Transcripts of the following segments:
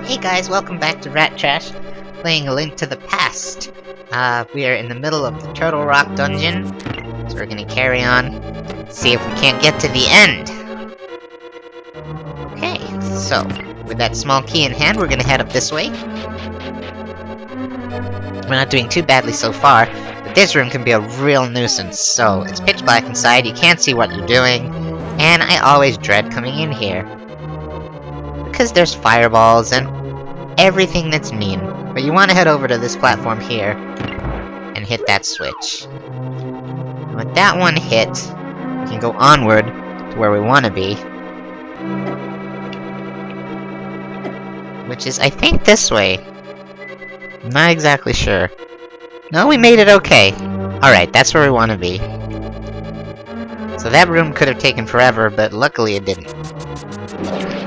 Hey guys, welcome back to Rattrash, playing A Link to the Past. We are in the middle of the Turtle Rock dungeon, so we're gonna carry on, see if we can't get to the end. Okay, so, with that small key in hand, we're gonna head up this way. We're not doing too badly so far, but this room can be a real nuisance. So, it's pitch black inside, you can't see what you're doing, and I always dread coming in here. Because there's fireballs and everything that's mean. But you want to head over to this platform here and hit that switch. And with that one hit, we can go onward to where we want to be. Which is, I think, this way. I'm not exactly sure. No, we made it okay. Alright, that's where we want to be. So that room could have taken forever, but luckily it didn't.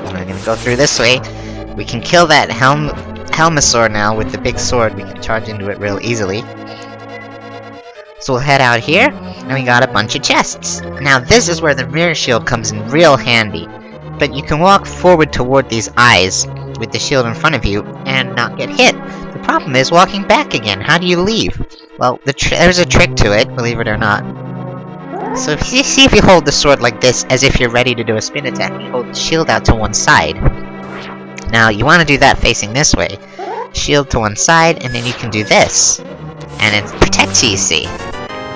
We're gonna go through this way. We can kill that Helmosaur now with the big sword. We can charge into it real easily. So we'll head out here, and we got a bunch of chests. Now this is where the mirror shield comes in real handy. But you can walk forward toward these eyes with the shield in front of you and not get hit. The problem is walking back again. How do you leave? Well, there's a trick to it, believe it or not. So if you hold the sword like this, as if you're ready to do a spin attack, you hold the shield out to one side. Now, you want to do that facing this way. Shield to one side, and then you can do this. And it protects you, see.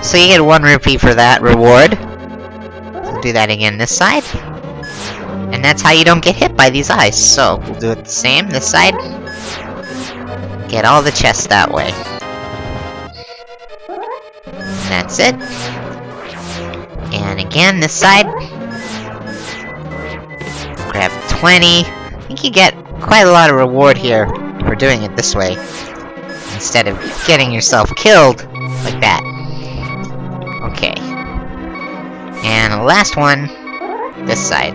So you get 1 rupee for that reward. So do that again this side. And that's how you don't get hit by these eyes. So, we'll do it the same, this side. Get all the chests that way. And that's it. And again, this side. Grab 20. I think you get quite a lot of reward here for doing it this way. Instead of getting yourself killed like that. Okay. And the last one, this side.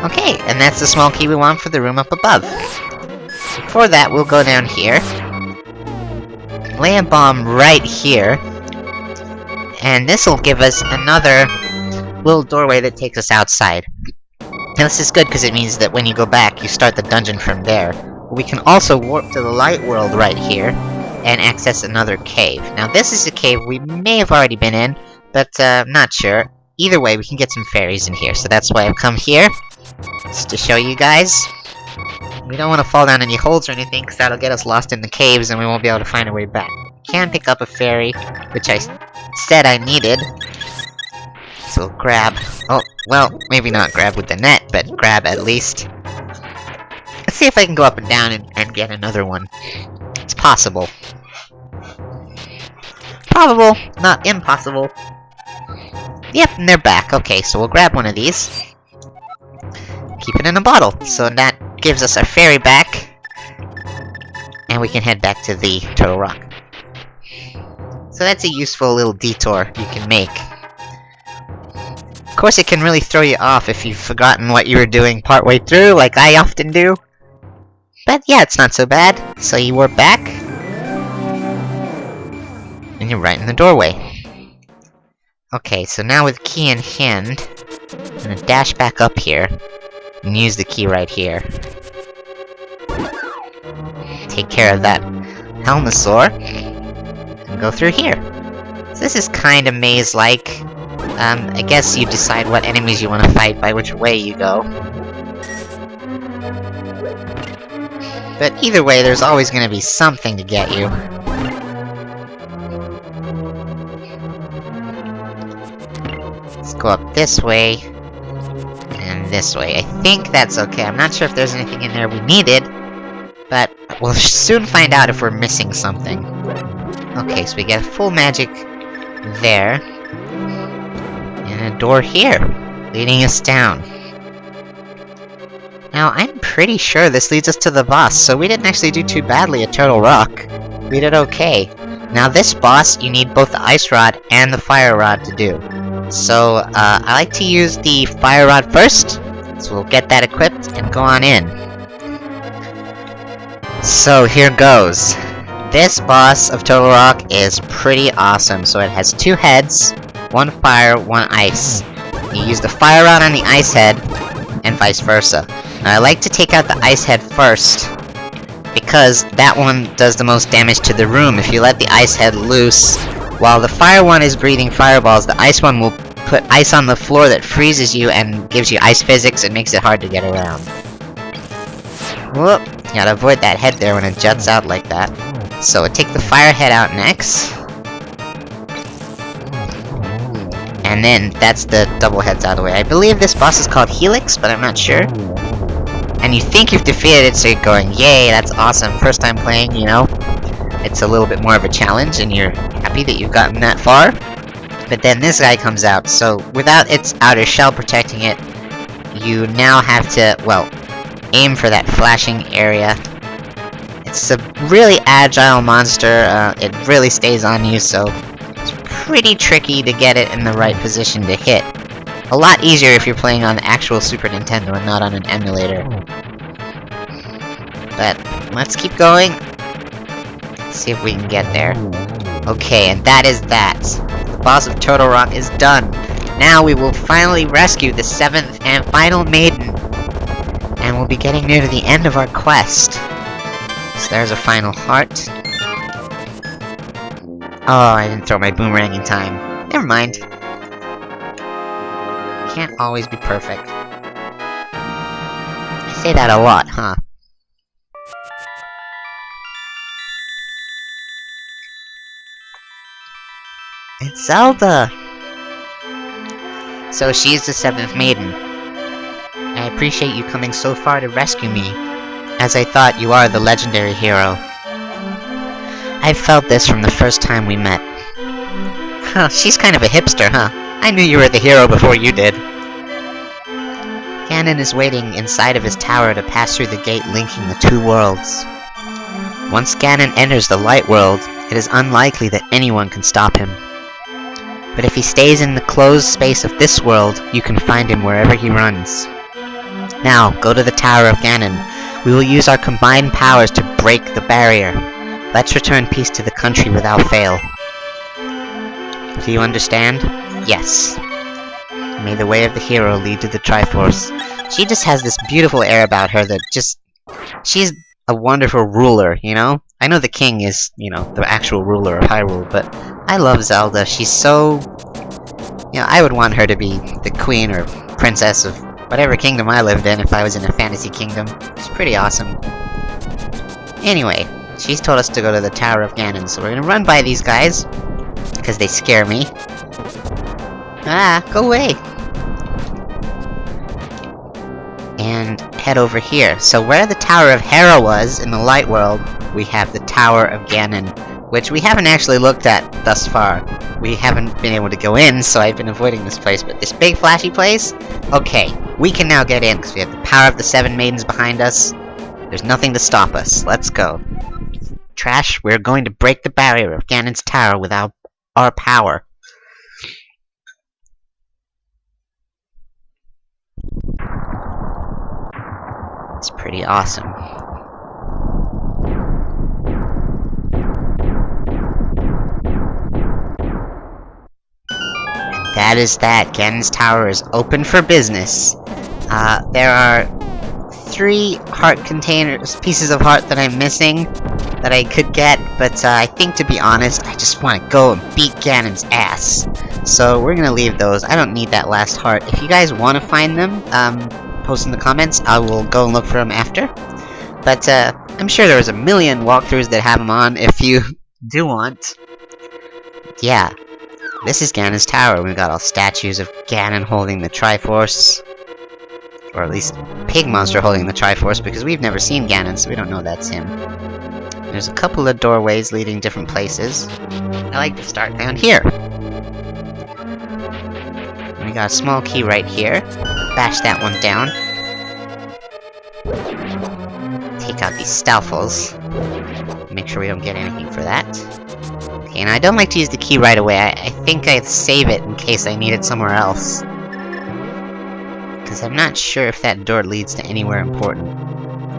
Okay, and that's the small key we want for the room up above. Before that, we'll go down here. Lay a bomb right here. And this'll give us another little doorway that takes us outside. Now this is good because it means that when you go back, you start the dungeon from there. We can also warp to the light world right here and access another cave. Now this is a cave we may have already been in, but not sure. Either way, we can get some fairies in here, so that's why I've come here. Just to show you guys. We don't want to fall down any holes or anything, because that'll get us lost in the caves and we won't be able to find our way back. We can pick up a fairy, which I said I needed. So grab... oh, well, maybe not grab with the net, but grab at least. Let's see if I can go up and down and get another one. It's possible. Probable, not impossible. Yep, and they're back. Okay, so we'll grab one of these. Keep it in a bottle, so that gives us our fairy back. And we can head back to the Turtle Rock. So that's a useful little detour you can make. Of course, it can really throw you off if you've forgotten what you were doing partway through, like I often do. But yeah, it's not so bad. So you warp back. And you're right in the doorway. Okay, so now with key in hand, I'm gonna dash back up here. And use the key right here. Take care of that Helmosaur. And go through here. So this is kinda maze-like. I guess you decide what enemies you want to fight by which way you go. But either way, there's always gonna be something to get you. Let's go up this way. And this way. I think that's okay. I'm not sure if there's anything in there we needed. But we'll soon find out if we're missing something. Okay, so we get full magic there. And a door here, leading us down. Now, I'm pretty sure this leads us to the boss, so we didn't actually do too badly at Turtle Rock. We did okay. Now this boss, you need both the ice rod and the fire rod to do. So, I like to use the fire rod first, so we'll get that equipped and go on in. So, here goes. This boss of Turtle Rock is pretty awesome. So it has 2 heads, 1 fire, 1 ice. You use the fire rod on the ice head, and vice versa. Now, I like to take out the ice head first, because that one does the most damage to the room. If you let the ice head loose, while the fire one is breathing fireballs, the ice one will put ice on the floor that freezes you and gives you ice physics and makes it hard to get around. Whoop! You gotta avoid that head there when it juts out like that. So we'll take the fire head out next. And then that's the double heads out of the way. I believe this boss is called Helix, but I'm not sure. And you think you've defeated it, so you're going, yay, that's awesome. First time playing, you know? It's a little bit more of a challenge, and you're happy that you've gotten that far. But then this guy comes out, so without its outer shell protecting it, you now have to, well, aim for that flashing area. It's a really agile monster, it really stays on you, so it's pretty tricky to get it in the right position to hit. A lot easier if you're playing on the actual Super Nintendo and not on an emulator. But let's keep going. Let's see if we can get there. Okay, and that is that. The boss of Turtle Rock is done. Now we will finally rescue the 7th and final maiden. And we'll be getting near to the end of our quest. So there's a final heart. Oh, I didn't throw my boomerang in time. Never mind. Can't always be perfect. I say that a lot, huh? It's Zelda! So she's the 7th maiden. I appreciate you coming so far to rescue me, as I thought you are the legendary hero. I've felt this from the first time we met. Huh, she's kind of a hipster, huh? I knew you were the hero before you did. Ganon is waiting inside of his tower to pass through the gate linking the two worlds. Once Ganon enters the light world, it is unlikely that anyone can stop him. But if he stays in the closed space of this world, you can find him wherever he runs. Now, go to the Tower of Ganon. We will use our combined powers to break the barrier. Let's return peace to the country without fail. Do you understand? Yes. May the way of the hero lead to the Triforce. She just has this beautiful air about her that just... She's a wonderful ruler, you know? I know the king is, you know, the actual ruler of Hyrule, but I love Zelda. She's so... You know, I would want her to be the queen or princess of whatever kingdom I lived in if I was in a fantasy kingdom. It's pretty awesome. Anyway, she's told us to go to the Tower of Ganon, so we're gonna run by these guys, because they scare me. Ah, go away! And head over here. So where the Tower of Hera was in the light world, we have the Tower of Ganon, which we haven't actually looked at thus far. We haven't been able to go in, so I've been avoiding this place, but this big flashy place? Okay, we can now get in, because we have the power of the 7 maidens behind us. There's nothing to stop us. Let's go. Trash, we're going to break the barrier of Ganon's tower with our power. It's pretty awesome. And that is that. Ganon's tower is open for business. There are 3 heart containers, pieces of heart that I'm missing that I could get, but I think, to be honest, I just want to go and beat Ganon's ass. So we're gonna leave those. I don't need that last heart. If you guys want to find them, post in the comments. I will go and look for them after. But I'm sure there's a million walkthroughs that have them on if you do want. Yeah, this is Ganon's tower. We've got all statues of Ganon holding the Triforce. Or at least Pig Monster holding the Triforce, because we've never seen Ganon, so we don't know that's him. There's a couple of doorways leading different places. I like to start down here. We got a small key right here. Bash that one down. Take out these Stalfos. Make sure we don't get anything for that. Okay, and I don't like to use the key right away. I think I save it in case I need it somewhere else. Because I'm not sure if that door leads to anywhere important.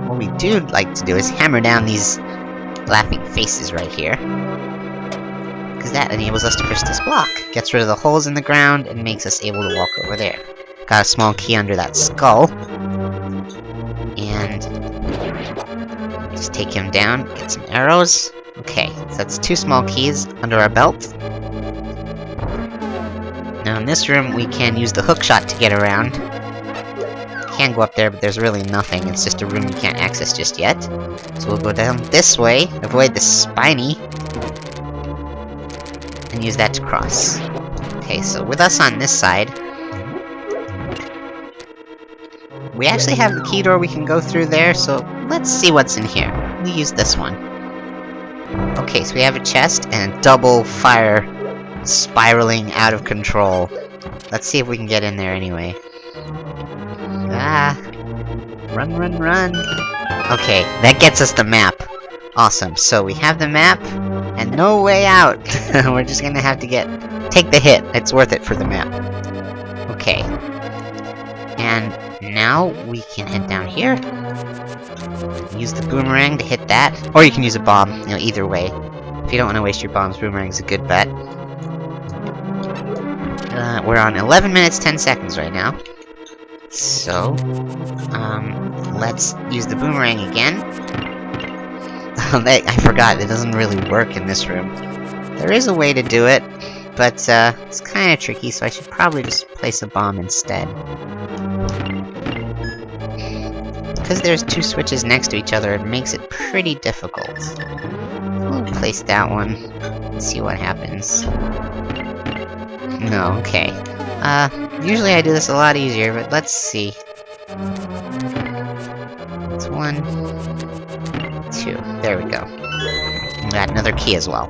What we do like to do is hammer down these laughing faces right here. Because that enables us to push this block. Gets rid of the holes in the ground and makes us able to walk over there. Got a small key under that skull. Just take him down, get some arrows. Okay, so that's 2 small keys under our belt. Now in this room, we can use the hook shot to get around. Can go up there, but there's really nothing. It's just a room you can't access just yet. So we'll go down this way, avoid the spiny, and use that to cross. Okay, so with us on this side, we actually have the key door we can go through there, so let's see what's in here. We use this one. Okay, so we have a chest and double fire spiraling out of control. Let's see if we can get in there anyway. Ah! Run, run, run! Okay, that gets us the map. Awesome, so we have the map, and no way out! We're just gonna have to take the hit. It's worth it for the map. Okay. And now we can head down here. Use the boomerang to hit that, or you can use a bomb, you know, either way. If you don't want to waste your bombs, boomerang's a good bet. We're on 11 minutes 10 seconds right now. So, let's use the boomerang again. I forgot, it doesn't really work in this room. There is a way to do it, but it's kinda tricky, so I should probably just place a bomb instead. Because there's 2 switches next to each other, it makes it pretty difficult. We'll place that one, and see what happens. No, okay. Usually I do this a lot easier, but let's see. It's 1, 2, there we go. We got another key as well.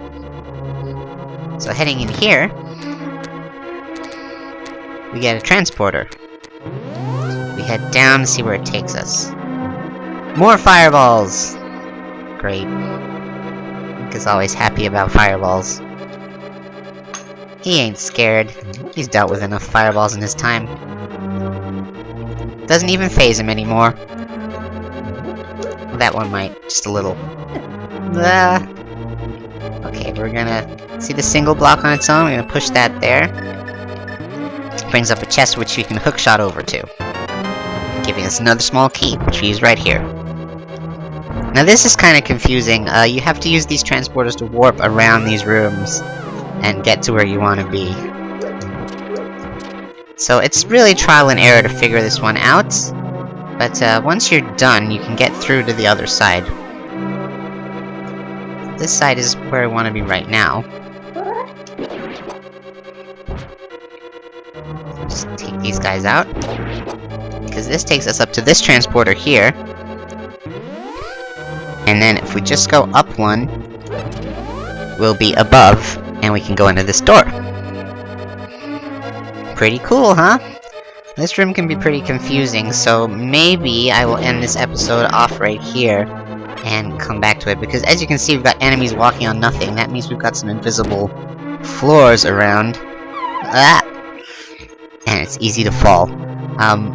So heading in here, we get a transporter. We head down to see where it takes us. More fireballs! Great. Link is always happy about fireballs. He ain't scared. He's dealt with enough fireballs in his time. Doesn't even faze him anymore. That one might, just a little. Okay, we're gonna see the single block on its own. We're gonna push that there. It brings up a chest which we can hookshot over to, giving us another small key, which we use right here. Now this is kind of confusing. You have to use these transporters to warp around these rooms and get to where you want to be. So it's really trial and error to figure this one out, but once you're done, you can get through to the other side. This side is where I want to be right now. Just take these guys out, because this takes us up to this transporter here. And then if we just go up one, we'll be above, and we can go into this door. Pretty cool, huh? This room can be pretty confusing, so maybe I will end this episode off right here and come back to it, because as you can see, we've got enemies walking on nothing. That means we've got some invisible floors around. Ah! And it's easy to fall.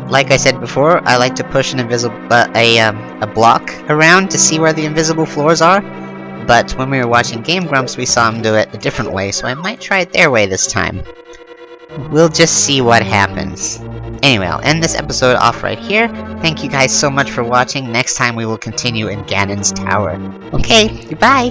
Like I said before, I like to push an invisible a block around to see where the invisible floors are, but when we were watching Game Grumps, we saw him do it a different way, so I might try it their way this time. We'll just see what happens. Anyway, I'll end this episode off right here. Thank you guys so much for watching. Next time we will continue in Ganon's Tower. Okay, goodbye!